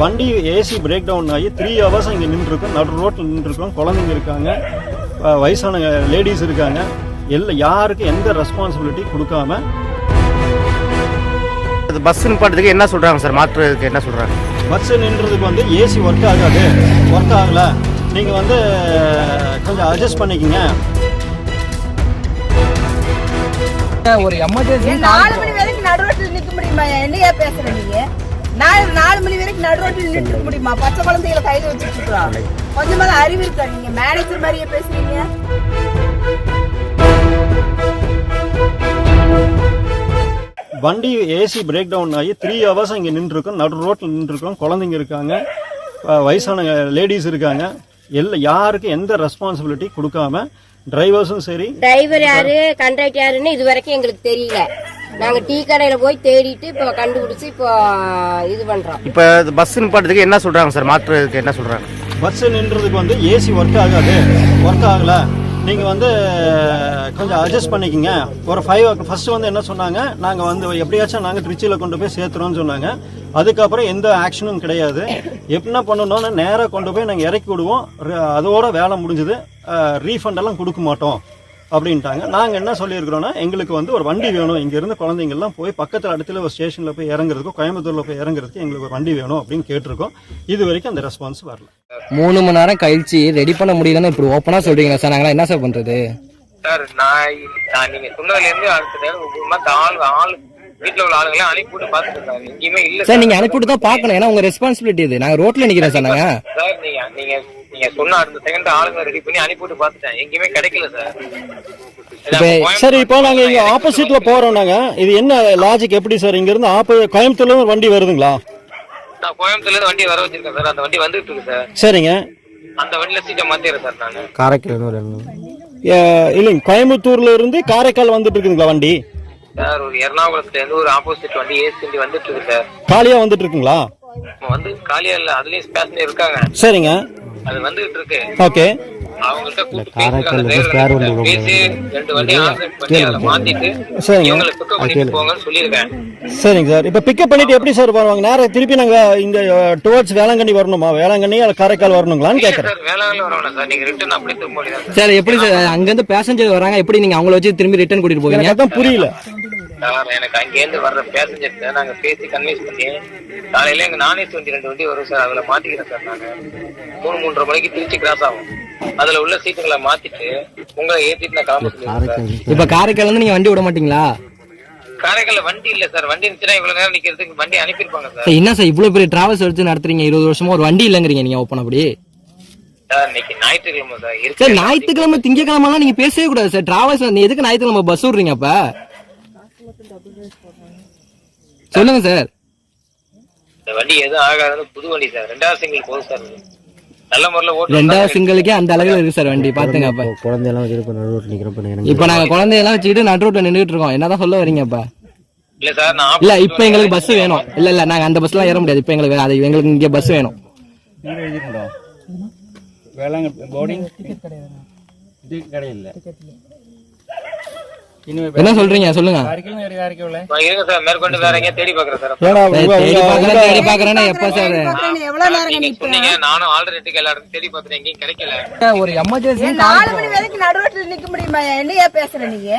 வண்டி AC break down ஆகி 3 hours இங்கே நின்றுருக்கோம், நடு ரோட்டில் நின்றுருக்கோம். குழந்தைங்க இருக்காங்க, வயசான லேடிஸ் இருக்காங்க. யாருக்கும் எந்த ரெஸ்பான்சிபிலிட்டி கொடுக்காம பஸ் நிப்பாட்டுறதுக்கு என்ன சொல்கிறாங்க சார்? மாற்றுறதுக்கு என்ன சொல்கிறாங்க? பஸ் நின்றதுக்கு வந்து ஏசி ஒர்க் ஆகாது, ஒர்க் ஆகலை, நீங்கள் வந்து கொஞ்சம் அட்ஜஸ்ட் பண்ணிக்கங்க. ஒரு எமர்ஜென்சி 4 மணி வரைக்கும் நடு ரோட்டில் நிற்க முடியுமா? என்னையா பேசுற நீங்க? 4 மணி வரைக்கும் நடு ரோட்டில் நிற்க முடியுமா? பச்சை குழந்தைகளை கைது வச்சுட்டு இருக்கோம். கொஞ்சமாவது அறிவு இருக்கா? நீங்க மேனேஜர் மாதிரியே பேசுறீங்க. வண்டி ஏசி பிரேக் டவுன் ஆகி 3 hours இங்கே நின்றுருக்கோம், நடு ரோட்டில் நின்றுருக்கோம். குழந்தைங்க இருக்காங்க, வயசான லேடிஸ் இருக்காங்க. யாருக்கும் எந்த ரெஸ்பான்சிபிலிட்டி கொடுக்காம டிரைவர்ஸும் சரி, டிரைவர் யாரு கண்டக்டர் யாருன்னு இது வரைக்கும் எங்களுக்கு தெரியல. நாங்க டீ கடையில போய் தேடிட்டு இப்போ கண்டுபிடிச்சு இப்போ இது பண்றோம். இப்போ பஸ் நிப்பாட்டுறதுக்கு என்ன சொல்றாங்க சார்? மாற்றுறதுக்கு என்ன சொல்றாங்க? பஸ் நின்றதுக்கு வந்து ஏசி ஒர்க் ஆகாது, ஒர்க் ஆகல, நீங்கள் வந்து கொஞ்சம் அட்ஜஸ்ட் பண்ணிக்கங்க. ஒரு 5 ஃபர்ஸ்ட் வந்து என்ன சொன்னாங்க, நாங்கள் வந்து எப்படியாச்சும் நாங்கள் திருச்சியில் கொண்டு போய் சேர்த்துறோம்னு சொன்னாங்க. அதுக்கப்புறம் எந்த ஆக்ஷனும் கிடையாது. என்ன பண்ணணும்னு நேராக கொண்டு போய் நாங்கள் இறக்கி விடுவோம், அதோட வேலை முடிஞ்சது, ரீஃபண்டெல்லாம் கொடுக்க மாட்டோம் அப்படின்ட்டாங்க. நாங்கள் என்ன சொல்லியிருக்கிறோன்னா, எங்களுக்கு வந்து ஒரு வண்டி வேணும், இங்கேருந்து குழந்தைங்கள்லாம் போய் பக்கத்தில் இடத்துல ஒரு ஸ்டேஷனில் போய் இறங்குறதுக்கும் கோயம்புத்தூரில் போய் இறங்குறதுக்கு எங்களுக்கு ஒரு வண்டி வேணும் அப்படின்னு கேட்டிருக்கோம். இது வரைக்கும் அந்த ரெஸ்பான்ஸ் வரல. 3 மணி நேரம் கழிச்சு ரெடி பண்ண முடியலன்னு இப்படி ஓப்பனா சொல்றீங்களா சார்? நாங்களாம் என்ன சார் பண்றது சார்? நான் நீங்க சொன்னதுலேருந்து ஆள் வீட்டில் உள்ள ஆளுங்களை அனுப்பிவிட்டு பார்த்துட்டு இருக்காங்க, எங்கேயுமே இல்லை சார். நீங்க அனுப்பிவிட்டு தான் பார்க்கணும், ஏன்னா உங்க ரெஸ்பான்சிபிலிட்டி இது. நாங்க ரோட்ல நிக்கிறோம் சார். நாங்க சார் நீங்க சொன்ன அடுத்த செகண்ட் ஆளுங்க ரெடி பண்ணி அனுப்பிவிட்டு பார்த்துட்டேன், எங்கேயுமே கிடைக்கல சார். சரி, இப்போ நாங்கள் இங்கே ஆப்போசிட்ல போறோம். நாங்கள் இது என்ன லாஜிக் எப்படி சார்? இங்கிருந்து கோயம்புத்தூர்ல ஒரு வண்டி வருதுங்களா? நான் கோயம்புத்தூர்ல இருந்து வண்டி வர வச்சிருக்கேன் சார். அந்த வண்டி வந்துட்டு இருக்கு சார். சரிங்க. அந்த வண்டியில சீட்டை மாத்திடுறேன் சார். நான் காரைக்கால் இல்லைங்க, கோயம்புத்தூர்ல இருந்து காரைக்கால் வந்துட்டு இருக்குங்களா வண்டி? சார் ஒரு எர்ணாகுளத்துல இருந்து ஒரு ஆப்போசிட் வண்டி ஏசி வண்டி வந்துட்டு இருக்கு சார். காலியா வந்துட்டு இருக்குங்களா? வந்து காலியா இல்ல, அதுலயும் பேசஞ்சர் இருக்காங்க. சரிங்க, அது வந்துட்டு இருக்கு. ஓகே, அவங்கள்ட்ட கூப்பிட்டு பேசி 2 வண்டி ஆல்ரெடி பண்ணி அதை மாத்திட்டு இவங்களை பிக்கப் பண்ணிட்டு போங்கன்னு சொல்லியிருக்கேன். சரிங்க சார். இப்போ பிக்கப் பண்ணிட்டு எப்படி சார் வருவாங்க? நேரம் திருப்பி நாங்கள் இங்கே டுவர்ட்ஸ் வேளாங்கண்ணி வரணுமா? வேளாங்கண்ணி அல்ல காரைக்கால் வரணுங்களான்னு கேட்குறேன். சார் வேளாங்கண்ணி வரணும் சார். நீங்க ரிட்டர்ன் அப்படி திரும்ப முடியாது சார். எப்படி சார் அங்கிருந்து பேசஞ்சர் வராங்க, எப்படி நீங்க அவங்கள வச்சு திரும்பி ரிட்டர்ன் கூட்டிட்டு போவீங்க? அதான் புரியல சார். எனக்கு அங்கேருந்து வர்ற பேசஞ்சர்கிட்ட நாங்க பேசி கன்வின்ஸ் பண்ணி காலையில எங்க நானேஸ் வண்டி 2 வண்டி வரும் சார், அதுல மாத்திக்கிறேன் சார். நாங்க 3-3:30 மணிக்கு திருச்சி கிராஸ் ஆகும். அதுல உள்ள சீட்டுகளை மாத்திட்டு உங்களை ஏத்திட்டு நான் கிளம்ப சொல்லிடுறேன். இப்ப காரைக்கால் வந்து நீங்க வண்டி விட மாட்டீங்களா? காரைக்கால்ல வண்டி இல்ல சார். வண்டி இருந்துச்சுன்னா இவ்வளவு நேரம் நிக்கிறதுக்கு வண்டி அனுப்பியிருப்பாங்க சார். என்ன சார் இவ்வளவு பெரிய டிராவல்ஸ் எடுத்து நடத்துறீங்க? 20 வருஷமா ஒரு வண்டி இல்லங்கிறீங்க நீங்க ஓப்பன் அப்படி சார். இன்னைக்கு ஞாயிற்றுக்கிழமை சார். சார் ஞாயிற்றுக்கிழமை திங்கக்கிழமை நீங்க பேசவே கூடாது சார். டிராவல்ஸ் எதுக்கு ஞாயிற்றுக்கிழமை பஸ் விடுறீங்க? அப்ப சொல்லுங்க சார். இந்த வண்டி எதுவும் ஆகாது, புது வண்டி சார். 2வது சிங்கிள் போகுது சார். நல்ல முறையில் ஓட்டு. 2வது சிங்கிளுக்கே அந்த அளவுல இருக்கு சார் வண்டி. பாத்துங்க. அப்ப குழந்தையெல்லாம் வச்சுட்டு நடு ரோட்ல நிக்கிறோம். இப்ப நாங்க குழந்தையெல்லாம் வச்சுக்கிட்டு நடு ரோட்ல நின்றுட்டு இருக்கோம். என்னதான் சொல்ல வரீங்க? அப்ப இல்ல சார், நான் இல்ல இப்ப எங்களுக்கு பஸ் வேணும். இல்ல நாங்க அந்த பஸ்ல ஏற முடியாது. இப்ப எங்களுக்கு இங்க பஸ் வேணும். என்ன சொல்றீங்க சொல்லுங்க. இருங்க சார், மேற்கொண்டு வேற எங்கேயும் தேடி பாக்குறேன் சார். தேடி பாக்குறேன்னா எப்ப சார்? நீங்க சொன்னீங்க, நானும் ஆல்டர்னேட்டிவ் எல்லா இடத்தையும் தேடி பார்த்தேன், எங்கேயும் கிடைக்கல. ஒரு எமர்ஜென்சி 4 மணி வரைக்கும் நடு ரோட்டில் நிக்க முடியுமா? என்னையா பேசுற நீங்க?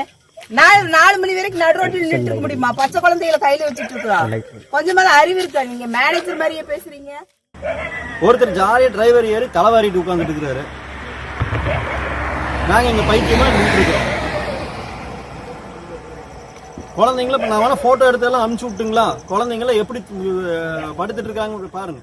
4 மணி வரைக்கும் நடு ரோட்டில் நிற்க முடியுமா? பச்சை குழந்தைகளை கையில வச்சுட்டு இருக்கோம். கொஞ்சமாவது அறிவு இருக்கா? நீங்க மேனேஜர் மாதிரியே பேசுறீங்க. ஒருத்தர் ஜாலியாக டிரைவர் ஏறி தலைவாரிட்டு உட்காந்துட்டு இருக்கிறாரு. நாங்கள் இங்கே பைத்தியமா நின்றுருக்கோம். குழந்தைங்கள இப்போ நான் வேணா ஃபோட்டோ எடுத்தெல்லாம் அனுப்பிச்சி விட்டுங்களா? குழந்தைங்கள எப்படி படுத்துட்டு இருக்காங்க பாருங்க.